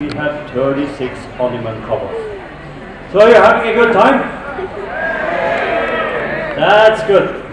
We have 36 honeymoon couples. So you're having a good time? That's good.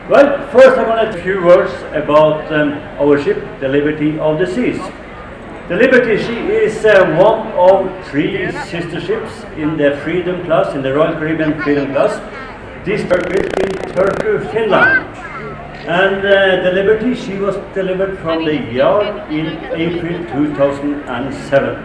Well, first I want to a few words about our ship, the Liberty of the Seas. The Liberty, she is one of 3 sister ships in the Freedom class, in the Royal Caribbean Freedom class. These were built in Turku, Finland. And the Liberty, she was delivered from the yard in April 2007.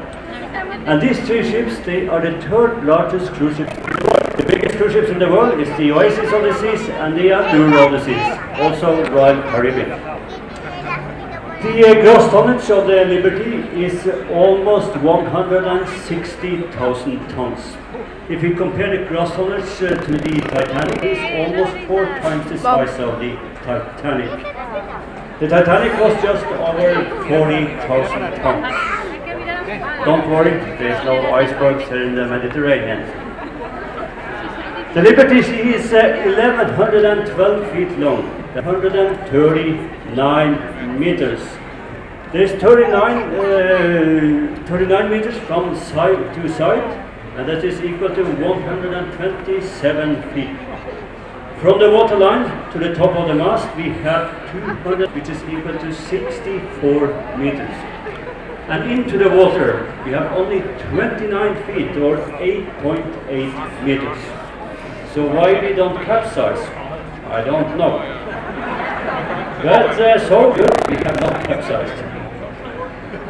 And these 3 ships, they are the 3rd largest cruise ships in the world. The biggest cruise ships in the world is the Oasis of the Seas and the Allure of the Seas, also Royal Carribean. The gross tonnage of the Liberty is almost 160,000 tons. If we compare the gross tonnage to the Titanic, it is almost 4 times the size of the Titanic. The Titanic was just over 40,000 tons. Don't worry, there's no icebergs here in the Mediterranean. The Liberty, she is 1,112 feet long, 139 meters. There's 39 meters from side to side, and that is equal to 127 feet. From the waterline to the top of the mast, we have 200, which is equal to 64 meters. And into the water, we have only 29 feet, or 8.8 meters. So why we don't capsize? I don't know. But so good, we have not capsized.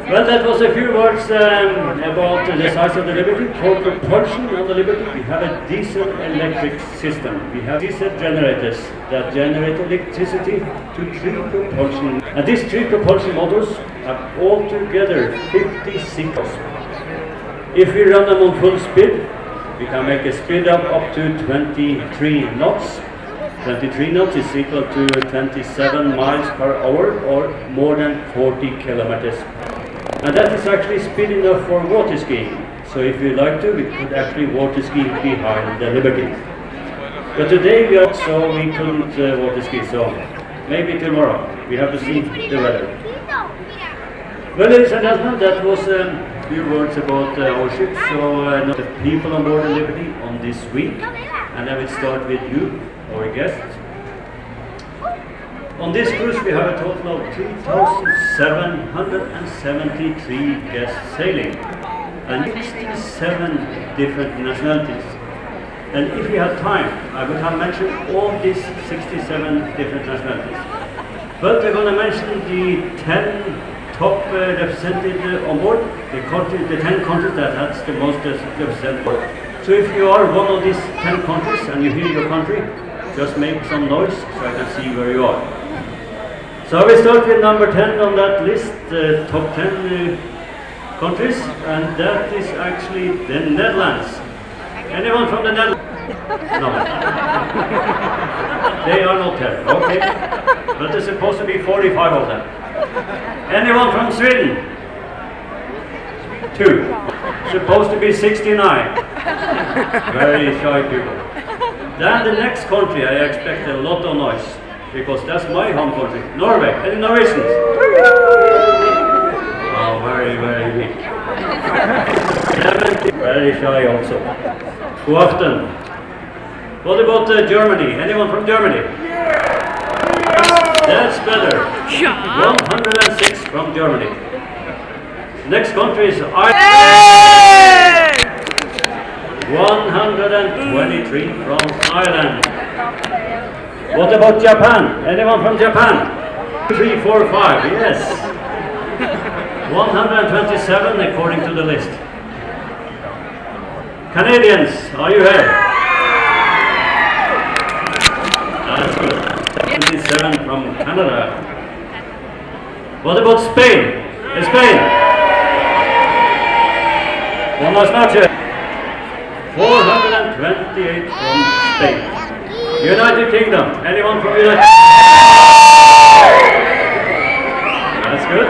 Well, that was a few words about the size of the Liberty. For propulsion on the Liberty, we have a diesel-electric system. We have diesel generators that generate electricity to 3 propulsion. And these 3 propulsion motors have altogether 56. If we run them on full speed, we can make a speed up to 23 knots. 23 knots is equal to 27 miles per hour, or more than 40 kilometers. And that is actually speed enough for water skiing. So if we like to, we could actually water ski behind the Liberty. But today we are, so we couldn't water ski, so maybe tomorrow. We have to see the weather. Well, ladies and gentlemen, that was a few words about our ship. So the people on board the Liberty on this week. And I will start with you, our guests. On this cruise we have a total of 3,773 guests sailing and 67 different nationalities. And if we had time, I would have mentioned all these 67 different nationalities. But we're going to mention the 10 top represented on board, the 10 countries that has the most represented. So if you are one of these 10 countries and you hear your country, just make some noise so I can see where you are. So I will start with number 10 on that list, the top 10 countries, and that is actually the Netherlands. Anyone from the Netherlands? No. They are not there, okay. But there's supposed to be 45 of them. Anyone from Sweden? 2. Supposed to be 69. Very shy people. Then the next country, I expect a lot of noise, because that's my home country, Norway. Any Norwegians? Oh, very, very weak. 70, very shy also. Who often? What about Germany? Anyone from Germany? That's better. 106 from Germany. Next country is Ireland. 123 from Ireland. What about Japan? Anyone from Japan? 3, 4, 5, yes. 127 according to the list. Canadians, are you here? That's good. 77 from Canada. What about Spain? Spain? One last match here. 428 from Spain. United Kingdom. Anyone from United Kingdom? That's good.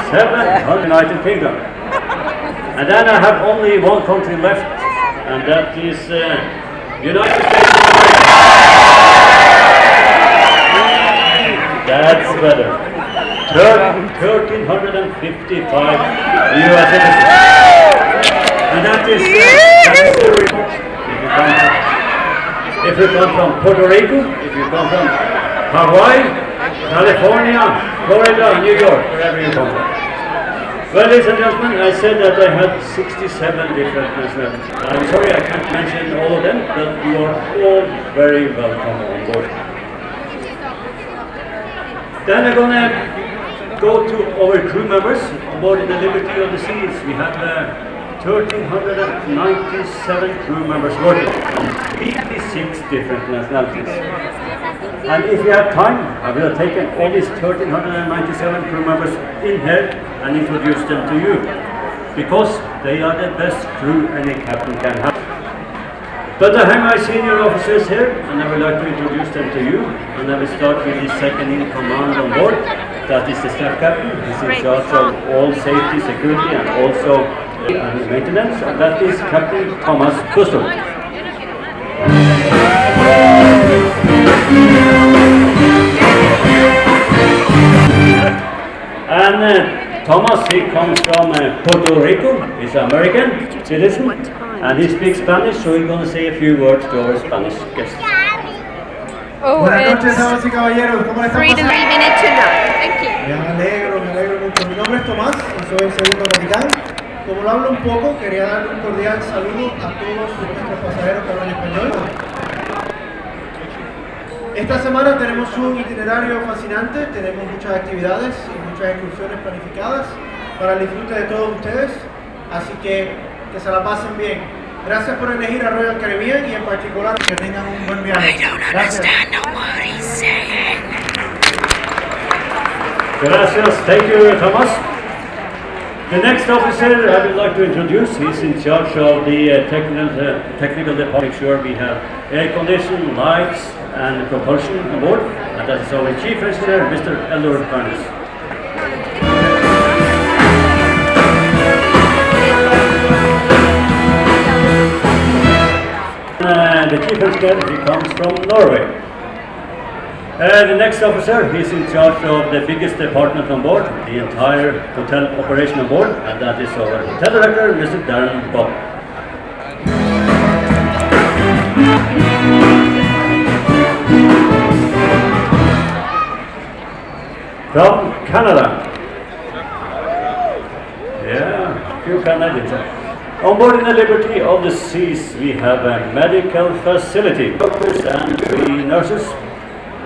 7 from United Kingdom. And then I have only one country left, and that is United States of America. That's better. 1,355 US citizens. And that is the report. If you come from Puerto Rico, if you come from Hawaii, California, Florida, New York, wherever you come from. Well, ladies and gentlemen, I said that I had 67 different nationalities. I'm sorry I can't mention all of them, but you are all very welcome on board. Then we're going to go to our crew members on board in the Liberty of the Seas. We have 1,397 crew members working on 86 different nationalities. And if you have time, I will have taken all these 1,397 crew members in here and introduce them to you, because they are the best crew any captain can have. But I have my senior officers here, and I would like to introduce them to you. And I will start with the second in command on board. That is the staff captain. He's in charge of all safety, security, and also maintenance. And that is Captain Thomas Busto. And Thomas, he comes from Puerto Rico. He's an American citizen, and he speaks Spanish, so he's going to say a few words to our Spanish guests. Oh, Buenas noches, damas y caballeros. ¿Cómo le están 3 to 3 pasando? minutes to none. Thank you. Me alegro mucho. Mi nombre es Tomás y soy el segundo capitán. Como lo hablo un poco, quería dar un cordial saludo a todos nuestros pasajeros que hablan español. Esta semana tenemos un itinerario fascinante, tenemos muchas actividades y muchas excursiones planificadas para el disfrute de todos ustedes, así que se la pasen bien. Gracias por elegir a Royal Caribbean y en particular que tengan un buen viaje. Gracias. Gracias, thank you, Thomas. The next officer I would like to introduce, he's in charge of the technical department. Make sure we have air conditioning, lights, and propulsion on board, and that is our chief engineer, Mr. Eldur Barnes. The chief engineer, he comes from Norway. The next officer, he's in charge of the biggest department on board, the entire hotel operation on board, and that is our hotel director, Mr. Darren Bob. From Canada. Yeah, few Canadians. On board in the Liberty of the Seas, we have a medical facility, doctors and 3 nurses.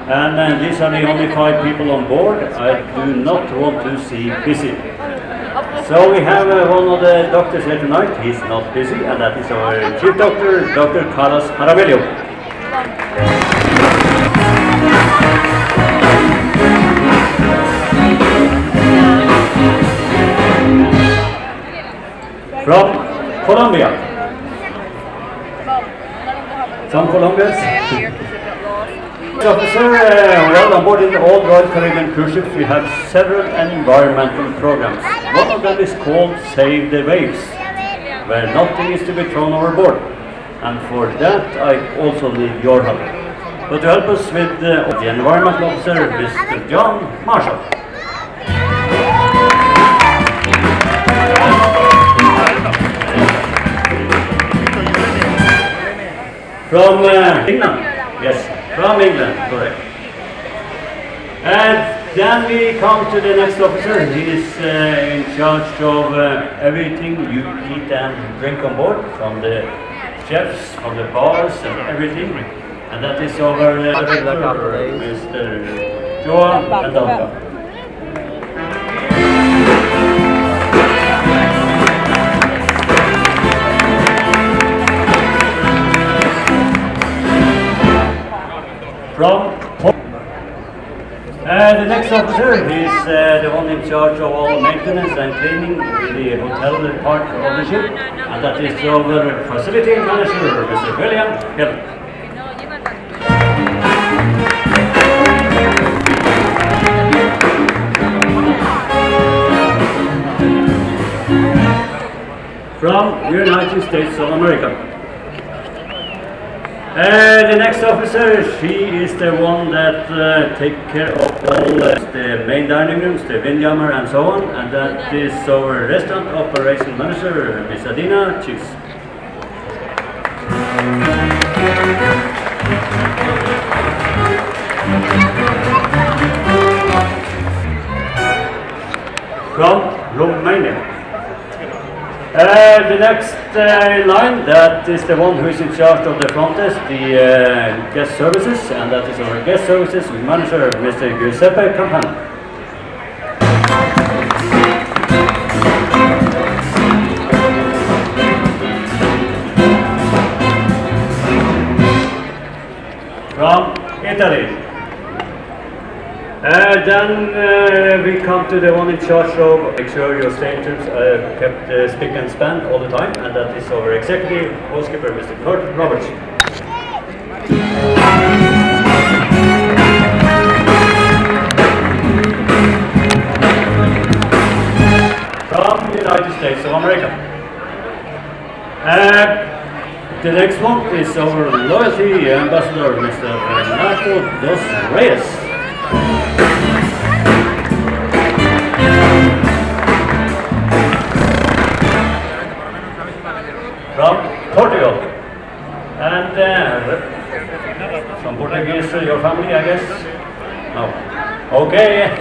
And these are the only 5 people on board. I do not want to see busy. So we have one of the doctors here tonight. He's not busy, and that is our chief doctor, Dr. Carlos Maravillo. From Colombia. Some Colombians. Officer, well, on board in all Royal Caribbean cruise ships, we have several environmental programs. One of them is called Save the Waves, where nothing is to be thrown overboard. And for that, I also need your help. But to help us with the environmental officer, Mr. John Marshall. From England, yes, from England, correct. And then we come to the next officer. He is in charge of everything you eat and drink on board, from the chefs, from the bars and everything. And that is our director, Mr. Johan Andalka. From the next officer is the one in charge of all maintenance and cleaning in the hotel part of the ship, and that is our facility manager, Mr. William Hill. From the United States of America. The next officer, she is the one that take care of all the main dining rooms, the windjammer and so on, and that is our restaurant operation manager, Miss Adina Chis. From Romania. The next line, that is the one who is in charge of the front desk, the guest services, and that is our guest services manager, Mr. Giuseppe Campana. From Italy. Then we come to the one in charge of make sure your stations are kept spick and span all the time, and that is our executive housekeeper, Mr. Kurt Roberts. From the United States of America. The next one is our loyalty ambassador, Mr. Renato dos Reyes. From Portugal. And from Portuguese, your family, I guess? No. Okay.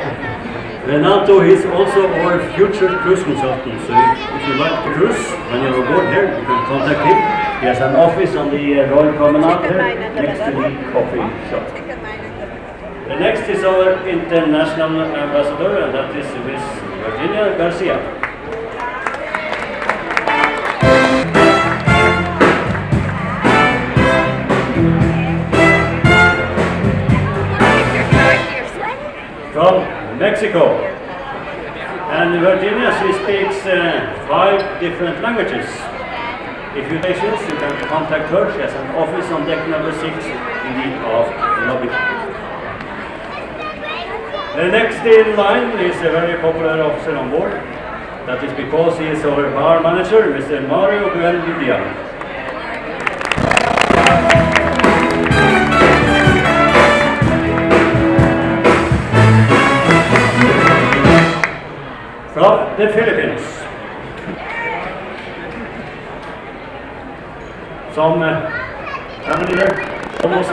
Renato is also our future cruise consultant. So if you like to cruise, when you're aboard here, you can contact him. He has an office on the Royal Promenade here, next to the coffee shop. The next is our international ambassador, and that is Miss Virginia Garcia. From Mexico. And Virginia, she speaks 5 different languages. If you patients, you can contact her. She has an office on deck number 6 in the lobby. The next in line is a very popular officer on board. That is because he is our bar manager, Mr. Mario Buendia. From the Philippines. Some family there, almost.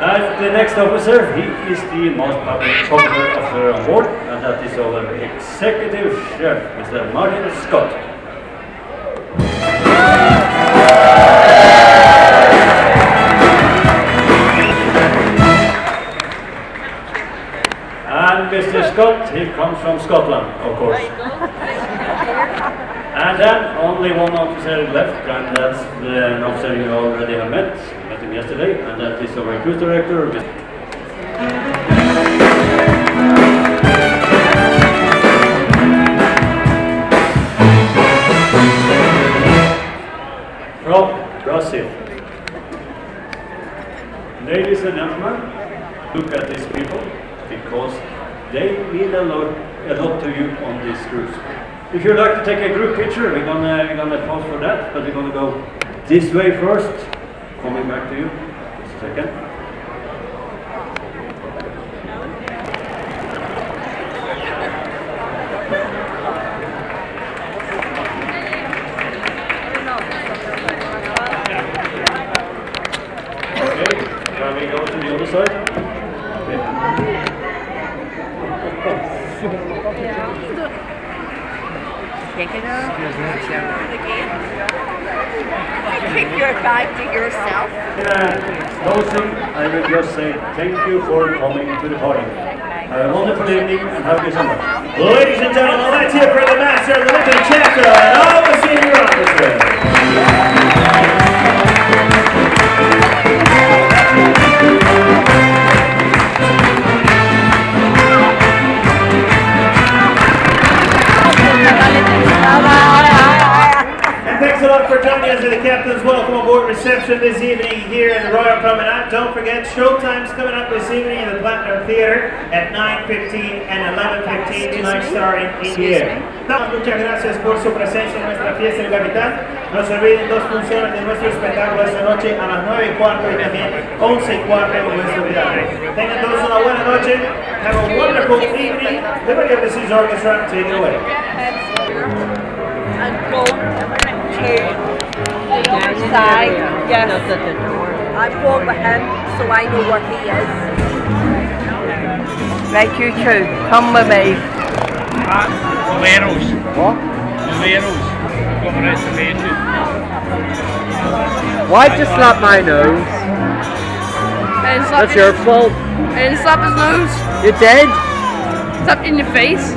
And the next officer, he is the most popular officer on board, and that is our executive chef, Mr. Martin Scott. And Mr. Scott, he comes from Scotland, of course. And then only one officer left, and that's an officer you already have met him yesterday, and that is our cruise director. From Brazil. Ladies and gentlemen, look at these people, because they mean a lot to you on this cruise. If you'd like to take a group picture, we're gonna pause for that, but we're gonna go this way first. Coming back to you, just a second. Okay, can we go to the other side? Okay. Take it up. Keep your bag to yourself. Closing, I will just say thank you for coming to the party. Have a wonderful evening and have a good summer. Ladies and gentlemen, let's hear for the master of the Lipton chapter and all the senior officers. And thanks a lot for joining us, and the captains. Welcome aboard. reception this evening here in the Royal Promenade. Don't forget, showtime's coming up this evening in the Platinum Theatre at 9:15 and 11:15, tonight starring in here. Muchas gracias por su presencia en nuestra fiesta en la capital. No se olviden 2 funciones de nuestro espectáculo esta noche a las 9:15 y también 11:15 en nuestro teatro. Tengan todos una buena noche. Have a wonderful evening. Liberty of the Seas Orchestra, take it away. And go to the other side. Yes. I'm going with him, so I know where he is. Right, you two, come with me. Boleros. What? Boleros. Coming out to meet you. Why'd you slap my nose? That's your fault. And slap his nose. You did? Slap in your face.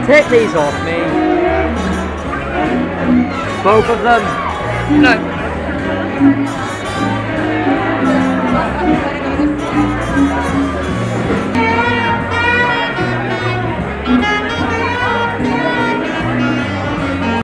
Take these off me. Both of them. No.